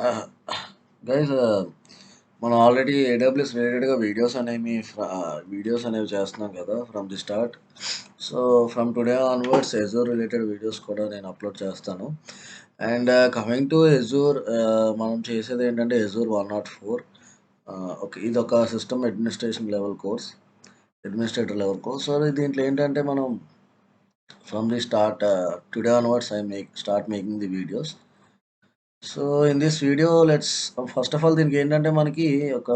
Uh, guys, మనం already AWS రిలేటెడ్గా videos అనేవి చేస్తున్నాం కదా from the start. So from today onwards Azure related videos కూడా నేను అప్లోడ్ చేస్తాను. అండ్ కమింగ్ టు ఎజూర్, మనం చేసేది ఏంటంటే Azure 104. ఓకే, ఇది ఒక system administrator level course. So దీంట్లో ఏంటంటే మనం from the start today onwards start making the videos. So in this video let's first of all దీనికి ఏంటంటే మనకి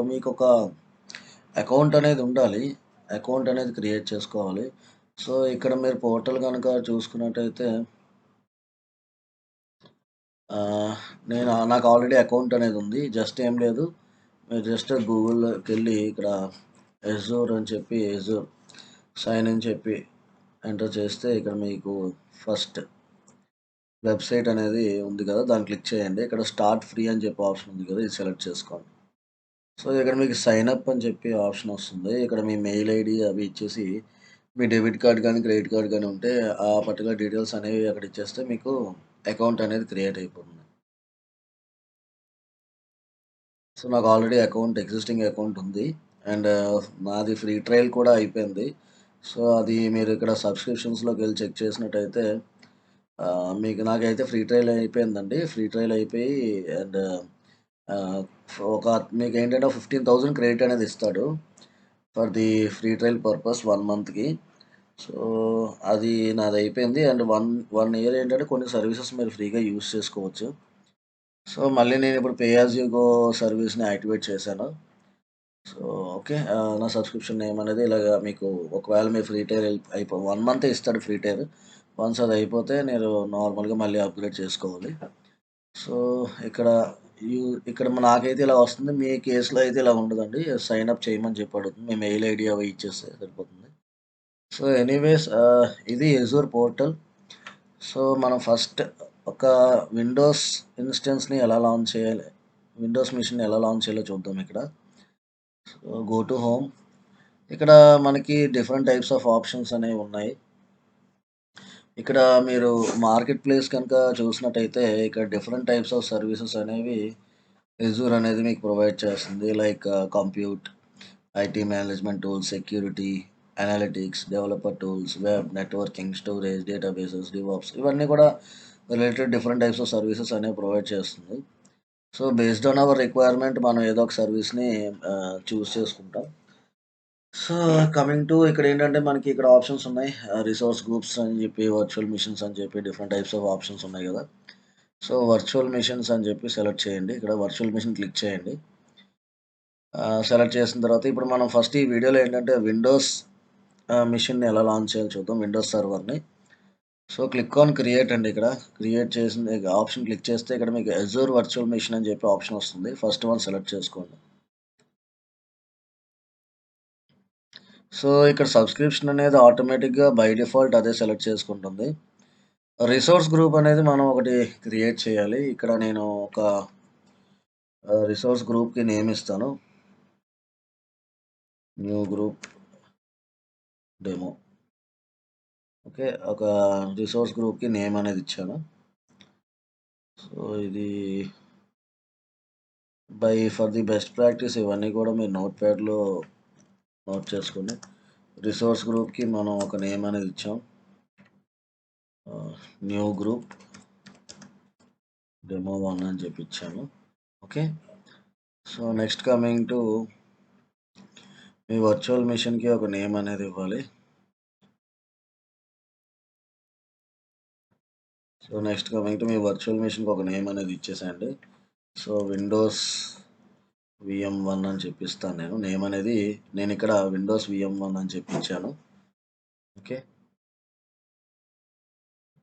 మీకు ఒక అకౌంట్ అనేది ఉండాలి. అకౌంట్ అనేది క్రియేట్ చేసుకోవాలి. సో ఇక్కడ మీరు పోర్టల్ కనుక చూసుకున్నట్టయితే నాకు ఆల్రెడీ అకౌంట్ అనేది ఉంది. జస్ట్ ఏం లేదు, మీరు జస్ట్ గూగుల్లోకి వెళ్ళి ఇక్కడ ఎజూర్ అని చెప్పి ఎజూర్ సైన్ అని చెప్పి ఎంటర్ చేస్తే ఇక్కడ మీకు ఫస్ట్ వెబ్సైట్ అనేది ఉంది కదా, దాన్ని క్లిక్ చేయండి. ఇక్కడ స్టార్ట్ ఫ్రీ అని చెప్పి ఆప్షన్ ఉంది కదా, ఇది సెలెక్ట్ చేసుకోండి. సో ఇక్కడ మీకు సైన్ అప్ అని చెప్పి ఆప్షన్ వస్తుంది. ఇక్కడ మీ మెయిల్ ఐడి అవి ఇచ్చేసి మీ డెబిట్ కార్డ్ కానీ క్రెడిట్ కార్డ్ కానీ ఉంటే ఆ పర్టికులర్ డీటెయిల్స్ అనేవి అక్కడ ఇచ్చేస్తే మీకు అకౌంట్ అనేది క్రియేట్ అయిపోతుంది. సో నాకు ఆల్రెడీ ఎగ్జిస్టింగ్ అకౌంట్ ఉంది. అండ్ నాది ఫ్రీ ట్రయల్ కూడా అయిపోయింది. సో అది మీరు ఇక్కడ సబ్స్క్రిప్షన్స్లోకి వెళ్ళి చెక్ చేసినట్టయితే నాకైతే ఫ్రీ ట్రయల్ అయిపోయిందండి. ఫ్రీ ట్రయల్ అయిపోయి అండ్ ఒక మీకు ఏంటంటే 15,000 క్రెడిట్ అనేది ఇస్తాడు for the free trial purpose 1 మంత్కి. సో అది నాది అయిపోయింది. అండ్ వన్ ఇయర్ ఏంటంటే కొన్ని సర్వీసెస్ మీరు ఫ్రీగా యూస్ చేసుకోవచ్చు. సో మళ్ళీ నేను ఇప్పుడు పే యాజ్ యూ గో సర్వీస్ని యాక్టివేట్ చేశాను. సో ఓకే, నా సబ్స్క్రిప్షన్ నేమ్ అనేది ఇలాగ మీకు ఒకవేళ మీ ఫ్రీ టైర్ 1 మంతే ఇస్తాడు ఫ్రీ టైర్. వన్స్ అది అయిపోతే నేను నార్మల్గా మళ్ళీ అప్గ్రేడ్ చేసుకోవాలి. సో ఇక్కడ ఇక్కడ నాకైతే ఇలా వస్తుంది. మీ కేసులో అయితే ఇలా ఉండదండి. సైన్ అప్ చేయమని చెప్పి అడుగుతుంది. మీ మెయిల్ ఐడి అవి ఇచ్చేస్తే సరిపోతుంది. సో ఎనీవేస్, ఇది ఎజూర్ పోర్టల్. సో మనం ఫస్ట్ ఒక విండోస్ ఇన్స్టెన్స్ని ఎలా లాంచ్ చేయాలి, విండోస్ మిషన్ ఎలా లాంచ్ చేయాలో చూద్దాం. ఇక్కడ సో గో టు హోమ్. ఇక్కడ మనకి డిఫరెంట్ టైప్స్ ఆఫ్ ఆప్షన్స్ అనేవి ఉన్నాయి. ఇక్కడ మీరు మార్కెట్ ప్లేస్ కనుక చూసినట్టయితే ఇక్కడ డిఫరెంట్ టైప్స్ ఆఫ్ సర్వీసెస్ అనేవి ఎజూర్ అనేది మీకు ప్రొవైడ్ చేస్తుంది. Like compute, IT management tools, security, analytics, developer tools, web, networking, storage, databases, DevOps, ఇవన్నీ కూడా related different types of services అనేవి ప్రొవైడ్ చేస్తుంది. So based on our requirement మనం ఏదో ఒక సర్వీస్ని చూస్ చేసుకుంటాం. సో కమింగ్ టు ఇక్కడ ఏంటంటే మనకి ఇక్కడ ఆప్షన్స్ ఉన్నాయి. రిసోర్స్ గ్రూప్స్ అని చెప్పి, వర్చువల్ మిషన్స్ అని చెప్పి డిఫరెంట్ టైప్స్ ఆఫ్ ఆప్షన్స్ ఉన్నాయి కదా. సో వర్చువల్ మిషన్స్ అని చెప్పి సెలెక్ట్ చేయండి. ఇక్కడ వర్చువల్ మిషన్ క్లిక్ చేయండి. సెలెక్ట్ చేసిన తర్వాత ఇప్పుడు మనం ఫస్ట్ ఈ వీడియోలో ఏంటంటే విండోస్ మిషన్ని ఎలా లాంచ్ చేయాలో చూద్దాం, విండోస్ సర్వర్ని. సో క్లిక్ ఆన్ క్రియేట్ అండి. ఇక్కడ క్రియేట్ చేసిన ఆప్షన్ క్లిక్ చేస్తే ఇక్కడ మీకు అజూర్ వర్చువల్ మిషన్ అని చెప్పి ఆప్షన్ వస్తుంది. ఫస్ట్ వన్ సెలెక్ట్ చేసుకోండి. సో ఇక్కడ సబ్స్క్రిప్షన్ అనేది ఆటోమేటిక్గా బై డిఫాల్ట్ అదే సెలెక్ట్ చేసుకుంటుంది. రిసోర్స్ గ్రూప్ అనేది మనం ఒకటి క్రియేట్ చేయాలి. ఇక్కడ నేను ఒక రిసోర్స్ గ్రూప్కి నేమ్ ఇస్తాను, న్యూ గ్రూప్ డెమో. ఓకే, ఒక రిసోర్స్ గ్రూప్కి నేమ్ అనేది ఇచ్చాను. సో ఇది ఫర్ ది బెస్ట్ ప్రాక్టీస్ ఇవన్నీ కూడా మీరు నోట్ ప్యాడ్లో నోట్ చేసుకోండి. రిసోర్స్ గ్రూప్కి మనం ఒక నేమ్ అనేది ఇచ్చాం, న్యూ గ్రూప్ డెమో 1 అని చెప్పి ఇచ్చాను. Okay, so next coming to me virtual మిషన్కి ఒక నేమ్ అనేది ఇవ్వాలి. So next coming to me virtual మిషన్కి ఒక నేమ్ అనేది ఇచ్చేసేయండి. సో విండోస్ VM1 అని చెప్పిస్తాను నేను. నేమ్ అనేది నేను ఇక్కడ విండోస్ VM1 అని చెప్పించాను. ఓకే,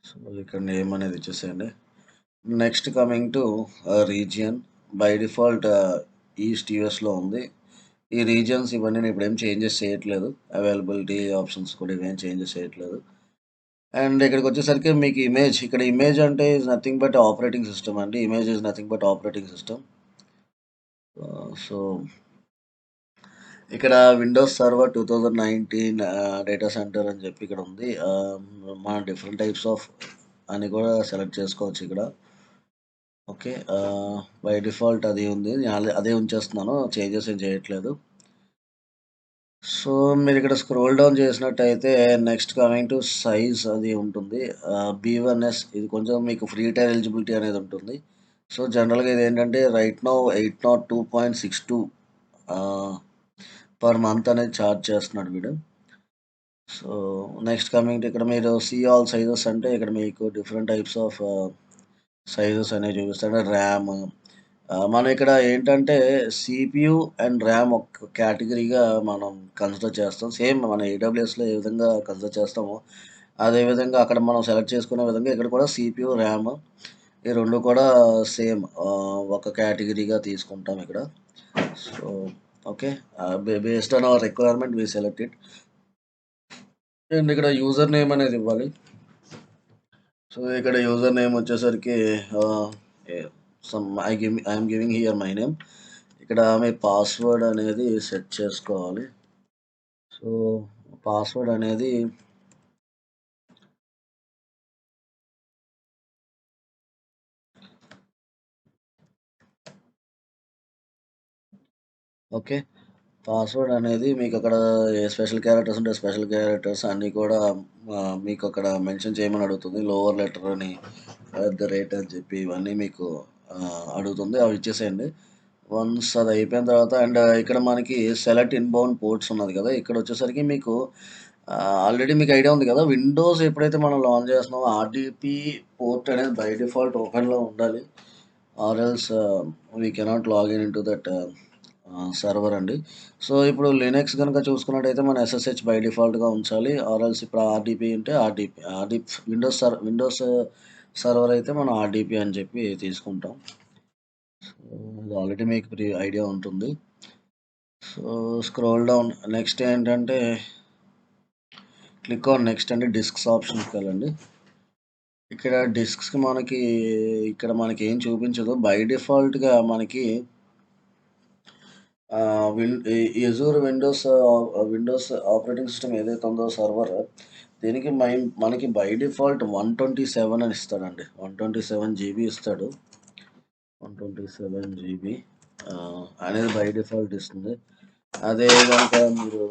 సో ఇక్కడ నేమ్ అనేది ఇచ్చేసేయండి. Next coming to region, by default east యూఎస్లో ఉంది. ఈ రీజియన్స్ ఇవన్నీ నేను ఇప్పుడు ఏం చేంజెస్ చేయట్లేదు. అవైలబిలిటీ ఆప్షన్స్ కూడా ఇవేం చేంజెస్ చేయట్లేదు. అండ్ ఇక్కడికి వచ్చేసరికి మీకు ఇక్కడ ఇమేజ్ అంటే is nothing but operating system అండి. Image is nothing but operating system. So ఇక్కడ విండోస్ సర్వర్ 2019 డేటా సెంటర్ అని చెప్పి ఇక్కడ ఉంది. మన డిఫరెంట్ టైప్స్ ఆఫ్ అని కూడా సెలెక్ట్ చేసుకోవచ్చు ఇక్కడ. ఓకే. బై డిఫాల్ట్ అది ఉంది. నేను అదే ఉంచేస్తున్నాను. చేంజెస్ ఏం చేయట్లేదు. సో, మీరిక్కడ స్క్రోల్ డౌన్ చేసినట్టయితే నెక్స్ట్ కమింగ్ టు సైజ్ అది ఉంటుంది. B1S ఇది కొంచెం మీకు ఫ్రీ టైర్ ఎలిజిబిలిటీ అనేది ఉంటుంది. సో, జనరల్‌గా ఇదేంటంటే రైట్ నౌ 802.62 ఆహ్, పర్ మంత్ అనేది చార్జ్ చేస్తున్నాడు వీడు. సో, నెక్స్ట్ కమింగ్ టు ఇక్కడ మీరు సీ ఆల్ సైజెస్ అంటే ఇక్కడ మీకు డిఫరెంట్ టైప్స్ ఆఫ్ సైజెస్ అనేవి చూపిస్తాడు. ర్యామ్ మనం ఇక్కడ ఏంటంటే సీపీయూ అండ్ ర్యామ్ ఒక కేటగిరీగా మనం కన్సిడర్ చేస్తాం. సేమ్ మన ఏడబ్ల్యూఎస్‌లో ఏ విధంగా కన్సిడర్ చేస్తామో, అదే విధంగా అక్కడ మనం సెలెక్ట్ చేసుకునే విధంగా ఇక్కడ కూడా సీపీయూ, ర్యామ్ ఈ 2 కూడా సేమ్ ఒక కేటగిరీగా తీసుకుంటాం ఇక్కడ. So, okay. Based on our requirement we select it. And ఇక్కడ యూజర్ నేమ్ అనేది ఇవ్వాలి. సో, ఇక్కడ యూజర్ నేమ్ వచ్చేసరికి ah, assume I am giving here my name. ఇక్కడ మీ పాస్వర్డ్ అనేది సెట్ చేసుకోవాలి. సో, పాస్వర్డ్ అనేది ఓకే. పాస్వర్డ్ అనేది మీకక్కడ ఏ స్పెషల్ క్యారెక్టర్స్ ఉంటే స్పెషల్ క్యారెక్టర్స్ అన్నీ కూడా మీకక్కడ మెన్షన్ చేయమని అడుగుతుంది. లోవర్ లెటర్ అని, ఎట్ ద రేట్ అని చెప్పి ఇవన్నీ మీకు అడుగుతుంది. అవి ఇచ్చేసేయండి. వన్స్ అది అయిపోయిన తర్వాత అండ్ ఇక్కడ మనకి సెలెక్ట్ ఇన్‌బౌండ్ పోర్ట్స్ ఉన్నది కదా! ఇక్కడొచ్చేసరికి మీకు ఆల్రెడీ మీకు ఐడియా ఉంది కదా! విండోస్ ఎప్పుడైతే మనం లాంచ్ చేస్తున్నామో ఆర్‌డీపీ పోర్ట్ అనేది బై డిఫాల్ట్ ఓపెన్‌లో ఉండాలి. Or else we cannot login into that server అండి. సో, ఇప్పుడు లినక్స్ గనుక చూసుకున్నట్టయితే మన ఎస్ఎస్హెచ్ బై డిఫాల్ట్‌గా ఉంచాలి. ఆర్ ఎల్స్ ఇప్పుడు ఆర్‌డీపీ ఉంటే విండోస్ సర్వర్ అయితే మనం ఆర్‌డీపీ అని చెప్పి తీసుకుంటాం. సో, ఇది ఆల్రెడీ మీకు ఐడియా ఉంటుంది. సో, స్క్రోల్ డౌన్ నెక్స్ట్ ఏంటంటే క్లిక్ ఆన్ నెక్స్ట్ అండి డిస్క్స్ ఆప్షన్స్‌కెళ్ళండి. ఇక్కడ డిస్క్స్‌కి మనకి ఇక్కడ మనకేం చూపించదు. బై డిఫాల్ట్‌గా మనకి ఎజూర్ విండోస్ ఆపరేటింగ్ సిస్టమ్ ఏదైతే ఉందో సర్వర్ దీనికి మనకి బై డిఫాల్ట్ 127 అని ఇస్తాడండి. 127 జీబీ ఇస్తాడు. 127 జీబీ అనేది బై డిఫాల్ట్ ఇస్తుంది. అదే గనుక మీరు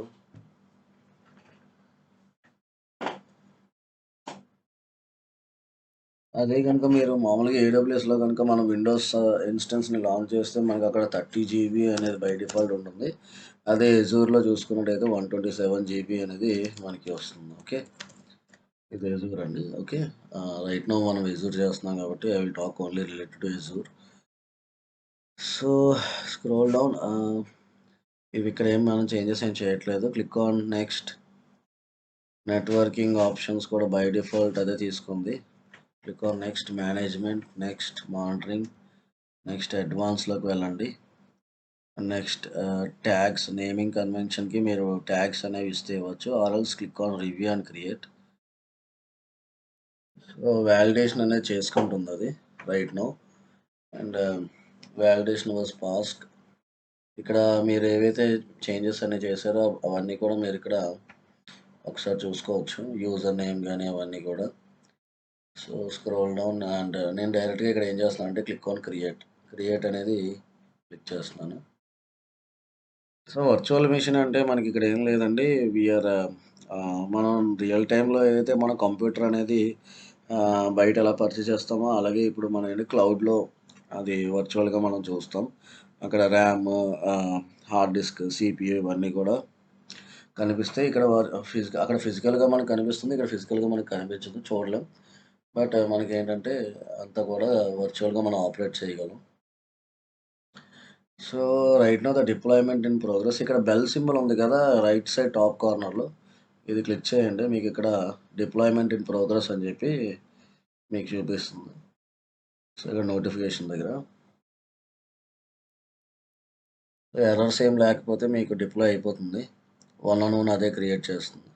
అదే గనుక మీరు మామూలుగా ఏడబ్ల్యూఎస్‌లో గనుక మనం విండోస్ ఇన్‌స్టెన్స్‌ని లాంచ్ చేస్తే మనకక్కడ 30 జీబీ అనేది బై డిఫాల్ట్ ఉంటుంది. అదే ఎజూర్‌లో చూసుకున్నట్టయితే 127 జీబీ అనేది మనకి వస్తుంది. ఓకే. ఇది ఎజూర్ అండి. ఓకే. రైట్ నౌ మనం ఎజూర్ చేస్తున్నాం కాబట్టి I will talk only related to Azure. So, scroll down ఇవి ఇక్కడ ఏం మనం చేంజెస్ ఏం చేయట్లేదు. Click on next. Networking options కూడా బై డిఫాల్ట్ అదే తీసుకుంది. Click on next management, next monitoring, next అడ్వాన్స్‌లోకి వెళ్ళండి. నెక్స్ట్ ట్యాగ్స్ నేమింగ్ కన్వెన్షన్‌కి మీరు ట్యాగ్స్ అనేవి ఇస్తే ఇవ్వచ్చు. Or else click on review and create. So, validation అనేది చేసుకుంటుందది right now. And validation was passed. ఇక్కడ మీరు ఏవైతే చేంజెస్ అనేవి చేశారో అవన్నీ కూడా మీరు ఇక్కడ ఒకసారి చూసుకోవచ్చు. యూజర్ నేమ్ గాని అవన్నీ కూడా. సో, స్క్రోల్ డౌన్ అండ్ నేను డైరెక్ట్‌గా ఇక్కడ ఏం చేస్తున్నానంటే క్లిక్ ఆన్ క్రియేట్. క్రియేట్ అనేది క్లిక్ చేస్తున్నాను. సో, వర్చువల్ మెషిన్ అంటే మనకిక్కడ ఏం లేదండి. మనం రియల్ టైమ్‌లో ఏదైతే మన కంప్యూటర్ అనేది బయట ఎలా పర్చేజ్ చేస్తామో, అలాగే ఇప్పుడు మనం ఏంటి క్లౌడ్‌లో అది వర్చువల్‌గా మనం చూస్తాం. అక్కడ ర్యామ్, హార్డ్ డిస్క్, సీపీయూ ఇవన్నీ కూడా కనిపిస్తాయి. ఇక్కడ అక్కడ ఫిజికల్‌గా మనకు కనిపిస్తుంది. ఇక్కడ ఫిజికల్‌గా మనకు కనిపించదు. చూడలేం. బట్ మనకేంటంటే అంతా కూడా వర్చువల్‌గా మనం ఆపరేట్ చేయగలం. So, right now the deployment in progress. ఇక్కడ బెల్ సింబల్ ఉంది కదా! రైట్ సైడ్ టాప్ కార్నర్‌లో. ఇది క్లిక్ చేయండి. మీకిక్కడ డిప్లాయ్‌మెంట్ ఇన్ ప్రోగ్రెస్ అని చెప్పి మీకు చూపిస్తుంది. సో, ఇక్కడ నోటిఫికేషన్ దగ్గర. ఎర్రర్స్ ఏం లేకపోతే మీకు డిప్లాయ్ అయిపోతుంది. వన్ ఆన్ వన్ అదే క్రియేట్ చేస్తుంది.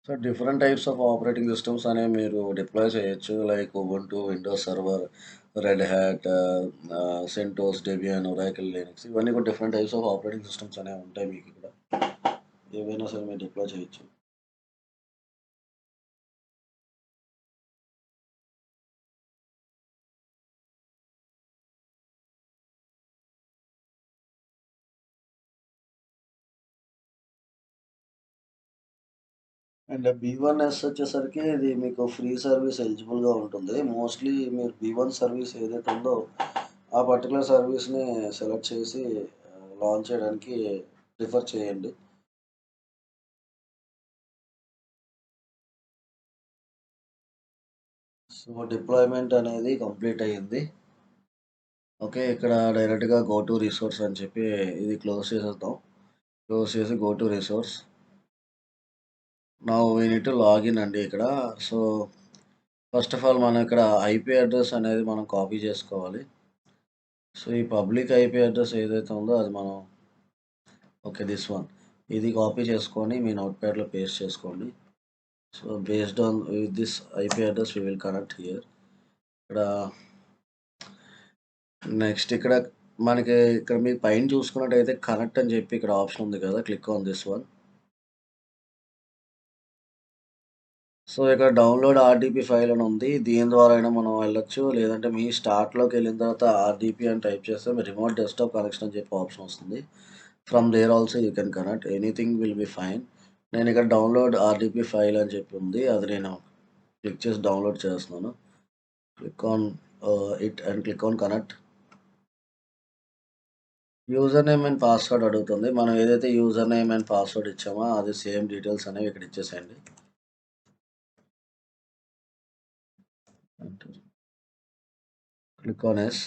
So, so, different types of operating systems అనేవి మీరు డిప్లాయ్ చేయొచ్చు. Like Ubuntu, Windows server, red hat, సెంటోస్, Debian, Oracle, Linux ఇవన్నీ కూడా different types of operating systems అనేవి ఉంటాయి మీకిక్కడ. ఏవైనా సరే మీరు డిప్లాయ్ చేయొచ్చు. అండ్ B1S వచ్చేసరికి ఇది మీకు ఫ్రీ సర్వీస్ ఎలిజిబుల్‌గా ఉంటుంది. మోస్ట్‌లీ మీరు B1 సర్వీస్ ఏదైతే ఉందో, ఆ పర్టిక్యులర్ సర్వీస్‌ని సెలెక్ట్ చేసి లాంచ్ చేయడానికి ప్రిఫర్ చేయండి. సో, డిప్లాయ్‌మెంట్ అనేది కంప్లీట్ అయ్యింది. ఓకే. ఇక్కడ డైరెక్ట్‌గా గో టు రిసోర్స్ అని చెప్పి ఇది క్లోజ్ చేసేద్దాం. క్లోజ్ చేసి go to resource. Now we need to login అండి ఇక్కడ. సో, ఫస్ట్ ఆఫ్ ఆల్ మనం ఇక్కడ ఐపీ అడ్రెస్ అనేది మనం కాపీ చేసుకోవాలి. సో, ఈ పబ్లిక్ ఐపీ అడ్రెస్ ఏదైతే ఉందో అది మనం ఓకే. This one. ఇది కాపీ చేసుకొని మీ నోట్‌ప్యాడ్‌లో పేస్ట్ చేసుకోండి. So, based on with this IP address we will connect here. ఇక్కడ నెక్స్ట్ ఇక్కడ మనకి ఇక్కడ మీకు పైన చూసుకున్నట్టయితే కనెక్ట్ అని చెప్పి ఇక్కడ ఆప్షన్ ఉంది కదా! Click on this one. So, ఇక్కడ డౌన్‌లోడ్ ఆర్‌డీపీ ఫైల్ అని ఉంది. దీని ద్వారా అయినా మనం వెళ్ళొచ్చు. లేదంటే మీ స్టార్ట్‌లోకెళ్ళిన తర్వాత ఆర్‌డీపీ అని టైప్ చేస్తే మీ రిమోట్ డెస్క్‌టాప్ కనెక్షన్ అని చెప్పి ఆప్షన్ వస్తుంది. From there also you can connect. Anything will be fine. నేను ఇక్కడ డౌన్‌లోడ్ ఆర్‌డీపీ ఫైల్ అని చెప్పి ఉంది. అది నేను క్లిక్ చేసి డౌన్‌లోడ్ చేస్తున్నాను. Click on it and click on connect. User name and password అడుగుతుంది. మనం ఏదైతే యూజర్ నేమ్ అండ్ పాస్వర్డ్ ఇచ్చామో అది సేమ్ డీటెయిల్స్ అనేవి ఇక్కడ ఇచ్చేసేయండి. Click on yes.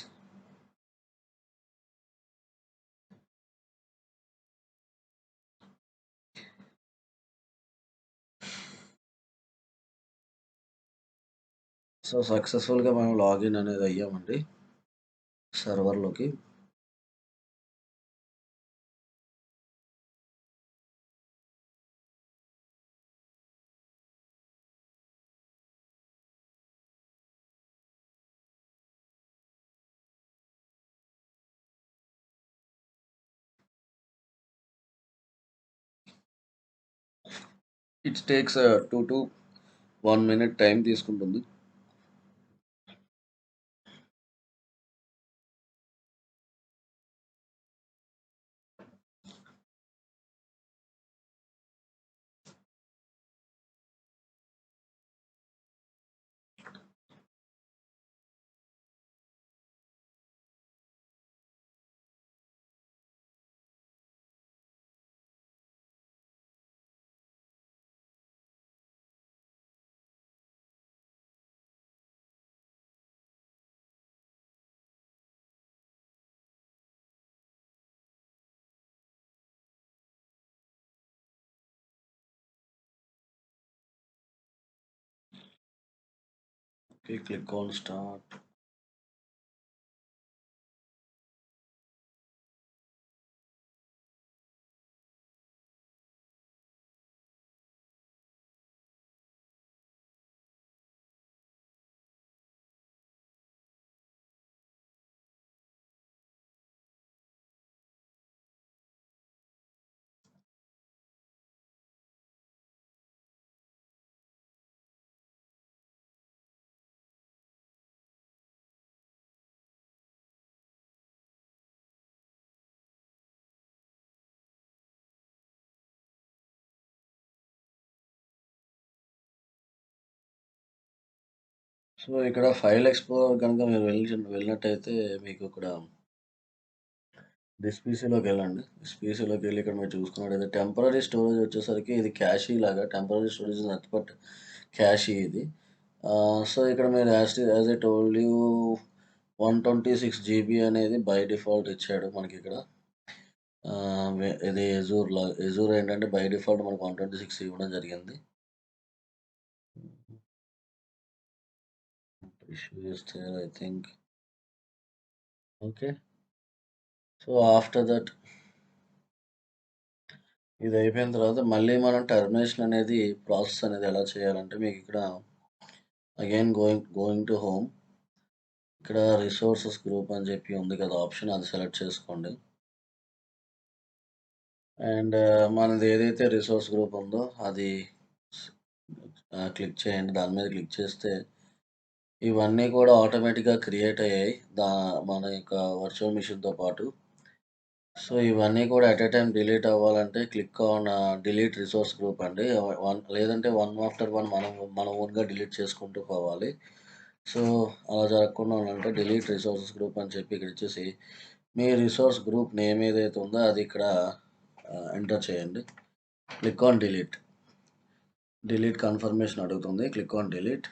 సో, సక్సెస్‌ఫుల్‌గా మనం లాగిన్ అనేది అయ్యామండి సర్వర్‌లోకి. It takes 2 to 1 minute time తీసుకుంటుంది. Okay. Click on start. So, ఇక్కడ ఫైల్ ఎక్స్‌ప్లోరర్ గనుక మీరు వెళ్ళినట్టయితే మీకు ఇక్కడ దిస్ పీసీలోకెళ్ళండి. దిస్ పీసీలోకెళ్ళి ఇక్కడ మీరు చూసుకున్నట్టయితే టెంపరరీ స్టోరేజ్ వచ్చేసరికి ఇది క్యాషీ లాగా temporary storage is nothing but cache ఇది. సో, ఇక్కడ మీరు as I told you 126 GB అనేది బై డిఫాల్ట్ ఇచ్చాడు మనకిక్కడ. ఇది ఎజూర్ ఏంటంటే బై డిఫాల్ట్ మనకు 126 ఇవ్వడం జరిగింది. Issue is there I think. Okay. So, after that ఇది అయిపోయిన తర్వాత మళ్ళీ మనం టర్మినేషన్ అనేది ప్రాసెస్ అనేది ఎలా చేయాలంటే మీకు ఇక్కడ అగైన్ గోయింగ్ టు హోమ్, ఇక్కడ రిసోర్సెస్ గ్రూప్ అని చెప్పి ఉంది కదా ఆప్షన్, అది సెలెక్ట్ చేసుకోండి. అండ్ మనది ఏదైతే రిసోర్స్ గ్రూప్ ఉందో అది క్లిక్ చేయండి. దాని మీద క్లిక్ చేస్తే ఇవన్నీ కూడా ఆటోమేటిక్‌గా క్రియేట్ అయ్యాయి. మన యొక్క వర్చువల్ మిషన్‌తో పాటు. సో, ఇవన్నీ కూడా ఎట్ ఎ టైమ్ డిలీట్ అవ్వాలంటే click on delete resource group అండి. లేదంటే వన్ ఆఫ్టర్ వన్ మన ఓన్‌గా డిలీట్ చేసుకుంటూ పోవాలి. సో, అలా జరగకుండా ఉండాలంటే డిలీట్ రిసోర్సెస్ గ్రూప్ అని చెప్పి ఇక్కడ ఇచ్చేసి మీ రిసోర్స్ గ్రూప్ నేమ్ ఏదైతే ఉందో అది ఇక్కడ ఎంటర్ చేయండి. Click on delete. Delete confirmation అడుగుతుంది. Click on delete.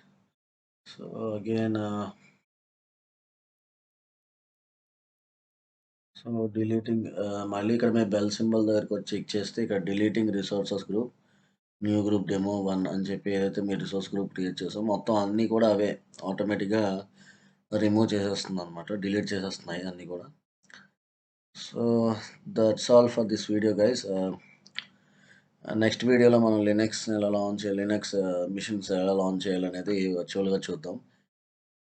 So, again deleting, మళ్ళీ ఇక్కడ మీరు బెల్ సింబల్ దగ్గరకొచ్చి చెక్ చేస్తే ఇక్కడ deleting resources group, new group demo 1 అని చెప్పి ఏదైతే మీరు రిసోర్స్ గ్రూప్ క్రియేట్ చేసామో మొత్తం అన్నీ కూడా అవే ఆటోమేటిక్‌గా రిమూవ్ చేసేస్తుందనమాట. డిలీట్ చేసేస్తున్నాయి అన్నీ కూడా. So, that's all for this video guys. Next వీడియోలో మనం లినక్స్‌ని ఎలా లాంచ్ చేయాలి, లినక్స్ మిషన్స్ ఎలా లాంచ్ చేయాలనేది వర్చువల్‌గా చూద్దాం.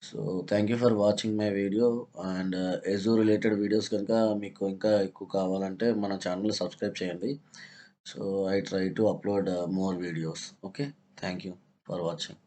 So, thank you for watching my video. And Azure related videos కనుక మీకు ఇంకా ఎక్కువ కావాలంటే మన ఛానల్ సబ్స్క్రైబ్ చేయండి. So, I try to upload more videos. Okay. Thank you for watching.